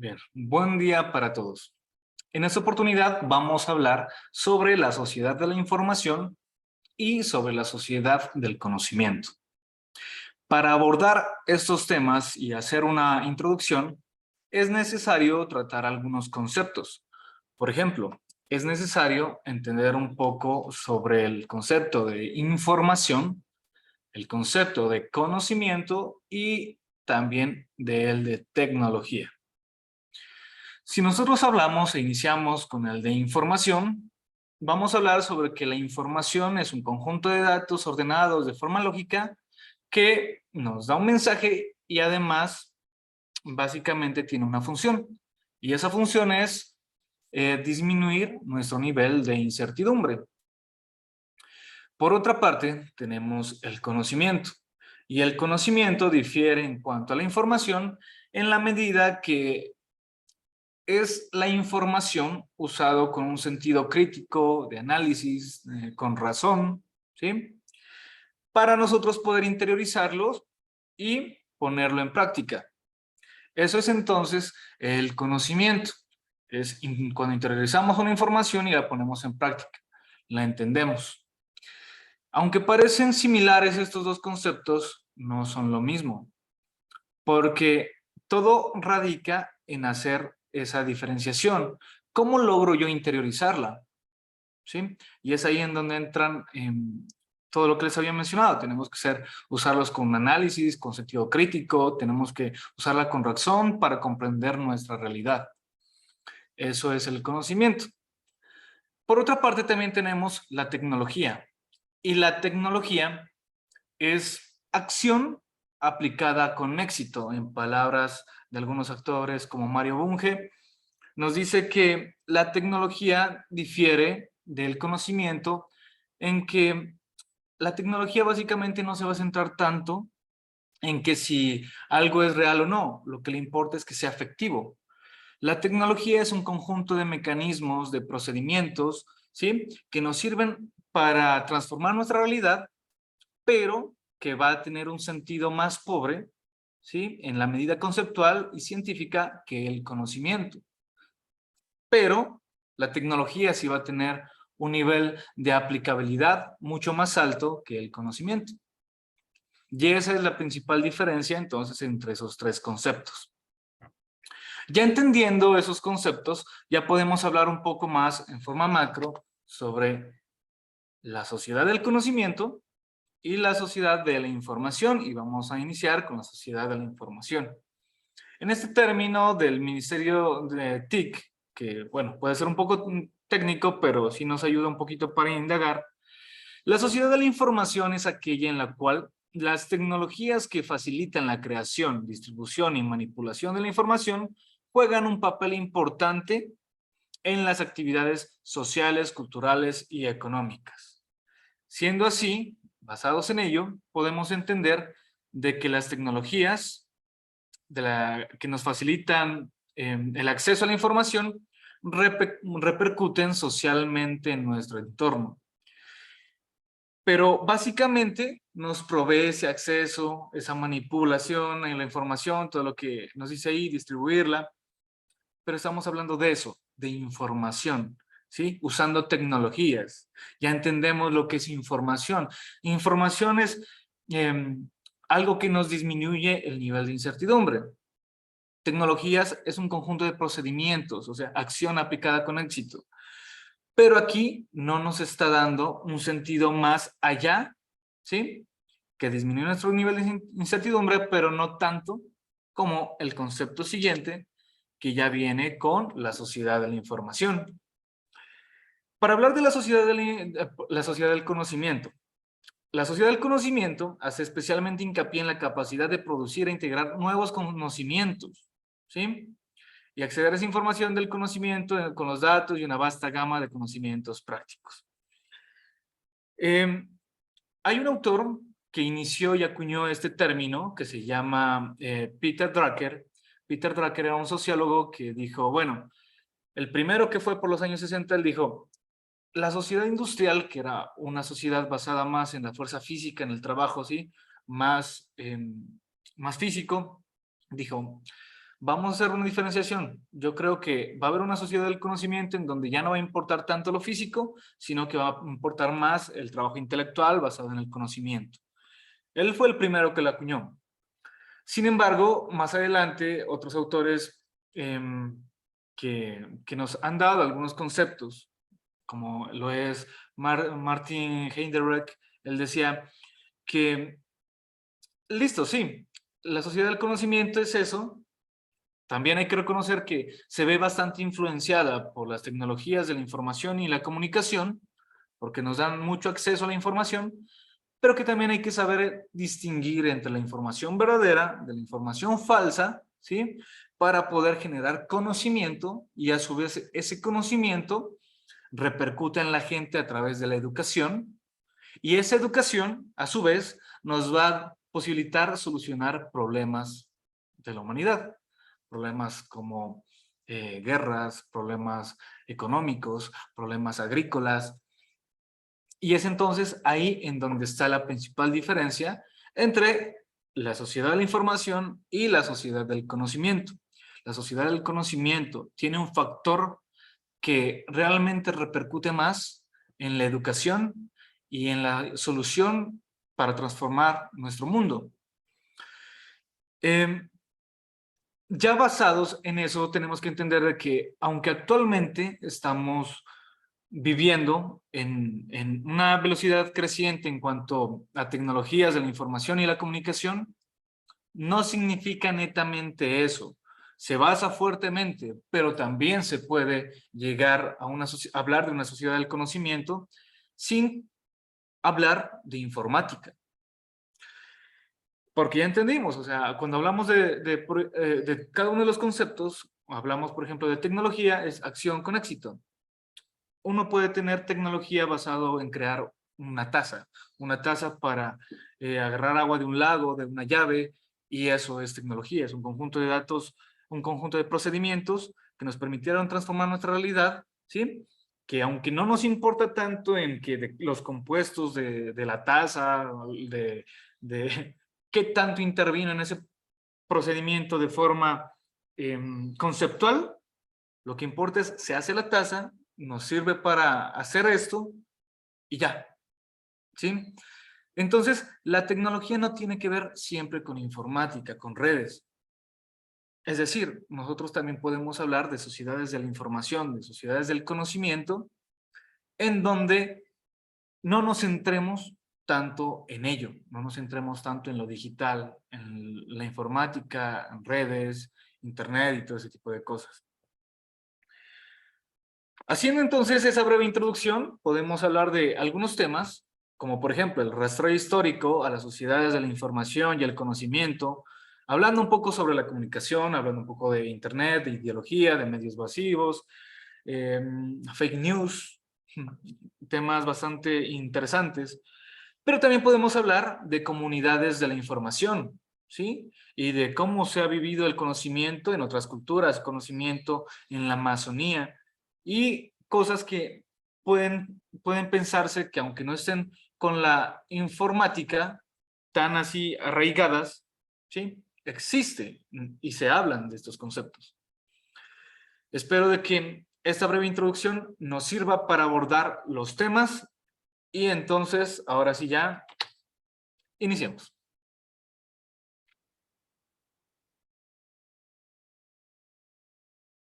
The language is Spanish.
Bien, buen día para todos. En esta oportunidad vamos a hablar sobre la sociedad de la información y sobre la sociedad del conocimiento. Para abordar estos temas y hacer una introducción, es necesario tratar algunos conceptos. Por ejemplo, es necesario entender un poco sobre el concepto de información, el concepto de conocimiento y también del de tecnología. Si nosotros hablamos e iniciamos con el de información, vamos a hablar sobre que la información es un conjunto de datos ordenados de forma lógica que nos da un mensaje y además básicamente tiene una función. Y esa función es disminuir nuestro nivel de incertidumbre. Por otra parte, tenemos el conocimiento. Y el conocimiento difiere en cuanto a la información en la medida que es la información usado con un sentido crítico, de análisis, con razón, ¿sí? Para nosotros poder interiorizarlos y ponerlo en práctica. Eso es entonces el conocimiento. Es cuando interiorizamos una información y la ponemos en práctica, la entendemos. Aunque parecen similares estos dos conceptos, no son lo mismo, porque todo radica en hacer esa diferenciación. ¿Cómo logro yo interiorizarla? ¿Sí? Y es ahí en donde entran todo lo que les había mencionado. Tenemos que usarlos con un análisis, con sentido crítico, tenemos que usarla con razón para comprender nuestra realidad. Eso es el conocimiento. Por otra parte, también tenemos la tecnología. Y la tecnología es acción aplicada con éxito. En palabras de algunos actores como Mario Bunge, nos dice que la tecnología difiere del conocimiento en que la tecnología básicamente no se va a centrar tanto en que si algo es real o no, lo que le importa es que sea efectivo. La tecnología es un conjunto de mecanismos, de procedimientos, ¿sí? Que nos sirven para transformar nuestra realidad, pero que va a tener un sentido más pobre, ¿sí? En la medida conceptual y científica que el conocimiento. Pero la tecnología sí va a tener un nivel de aplicabilidad mucho más alto que el conocimiento. Y esa es la principal diferencia entonces entre esos tres conceptos. Ya entendiendo esos conceptos, ya podemos hablar un poco más en forma macro sobre la sociedad del conocimiento y la sociedad de la información, y vamos a iniciar con la sociedad de la información. En este término del Ministerio de TIC, que bueno, puede ser un poco técnico, pero sí nos ayuda un poquito para indagar, la sociedad de la información es aquella en la cual las tecnologías que facilitan la creación, distribución y manipulación de la información juegan un papel importante en las actividades sociales, culturales y económicas. Siendo así, basados en ello, podemos entender de que las tecnologías que nos facilitan el acceso a la información repercuten socialmente en nuestro entorno. Pero básicamente nos provee ese acceso, esa manipulación en la información, todo lo que nos dice ahí, distribuirla. Pero estamos hablando de eso, de información, ¿sí? Usando tecnologías. Ya entendemos lo que es información. Información es algo que nos disminuye el nivel de incertidumbre. Tecnologías es un conjunto de procedimientos, o sea, acción aplicada con éxito. Pero aquí no nos está dando un sentido más allá, ¿sí? Que disminuye nuestro nivel de incertidumbre, pero no tanto como el concepto siguiente, que ya viene con la sociedad de la información. Para hablar de la sociedad del conocimiento, la sociedad del conocimiento hace especialmente hincapié en la capacidad de producir e integrar nuevos conocimientos, ¿sí? Y acceder a esa información del conocimiento con los datos y una vasta gama de conocimientos prácticos. Hay un autor que inició y acuñó este término que se llama Peter Drucker. Peter Drucker era un sociólogo que dijo, bueno, el primero que fue por los años 60, él dijo, la sociedad industrial, que era una sociedad basada más en la fuerza física, en el trabajo, ¿sí? Más, más físico, dijo, vamos a hacer una diferenciación. Yo creo que va a haber una sociedad del conocimiento en donde ya no va a importar tanto lo físico, sino que va a importar más el trabajo intelectual basado en el conocimiento. Él fue el primero que la acuñó. Sin embargo, más adelante, otros autores que nos han dado algunos conceptos, como lo es Martin Heidegger, él decía que, listo, sí, la sociedad del conocimiento es eso. También hay que reconocer que se ve bastante influenciada por las tecnologías de la información y la comunicación, porque nos dan mucho acceso a la información, pero que también hay que saber distinguir entre la información verdadera de la información falsa, ¿sí? Para poder generar conocimiento y a su vez ese conocimiento repercute en la gente a través de la educación y esa educación a su vez nos va a posibilitar solucionar problemas de la humanidad, problemas como guerras, problemas económicos, problemas agrícolas, y es entonces ahí en donde está la principal diferencia entre la sociedad de la información y la sociedad del conocimiento. La sociedad del conocimiento tiene un factor que realmente repercute más en la educación y en la solución para transformar nuestro mundo. Ya basados en eso, tenemos que entender de que aunque actualmente estamos viviendo en una velocidad creciente en cuanto a tecnologías de la información y la comunicación, no significa netamente eso. Se basa fuertemente, pero también se puede llegar a hablar de una sociedad del conocimiento sin hablar de informática. Porque ya entendimos, o sea, cuando hablamos de cada uno de los conceptos, hablamos, por ejemplo, de tecnología, es acción con éxito. Uno puede tener tecnología basado en crear una taza para agarrar agua de un lago, de una llave, y eso es tecnología, es un conjunto de datos, un conjunto de procedimientos que nos permitieron transformar nuestra realidad, ¿sí? Que aunque no nos importa tanto en que los compuestos de la taza, de qué tanto intervino en ese procedimiento de forma conceptual, lo que importa es, se hace la taza, nos sirve para hacer esto y ya, ¿sí? Entonces, la tecnología no tiene que ver siempre con informática, con redes. Es decir, nosotros también podemos hablar de sociedades de la información, de sociedades del conocimiento, en donde no nos centremos tanto en ello, no nos centremos tanto en lo digital, en la informática, en redes, internet y todo ese tipo de cosas. Haciendo entonces esa breve introducción, podemos hablar de algunos temas, como por ejemplo el rastreo histórico a las sociedades de la información y el conocimiento, hablando un poco sobre la comunicación, hablando un poco de internet, de ideología, de medios masivos, fake news, temas bastante interesantes, pero también podemos hablar de comunidades de la información, ¿sí? Y de cómo se ha vivido el conocimiento en otras culturas, conocimiento en la Amazonía, y cosas que pueden pensarse que aunque no estén con la informática tan así arraigadas, ¿sí? Existe y se hablan de estos conceptos. Espero de que esta breve introducción nos sirva para abordar los temas y entonces, ahora sí ya, iniciemos.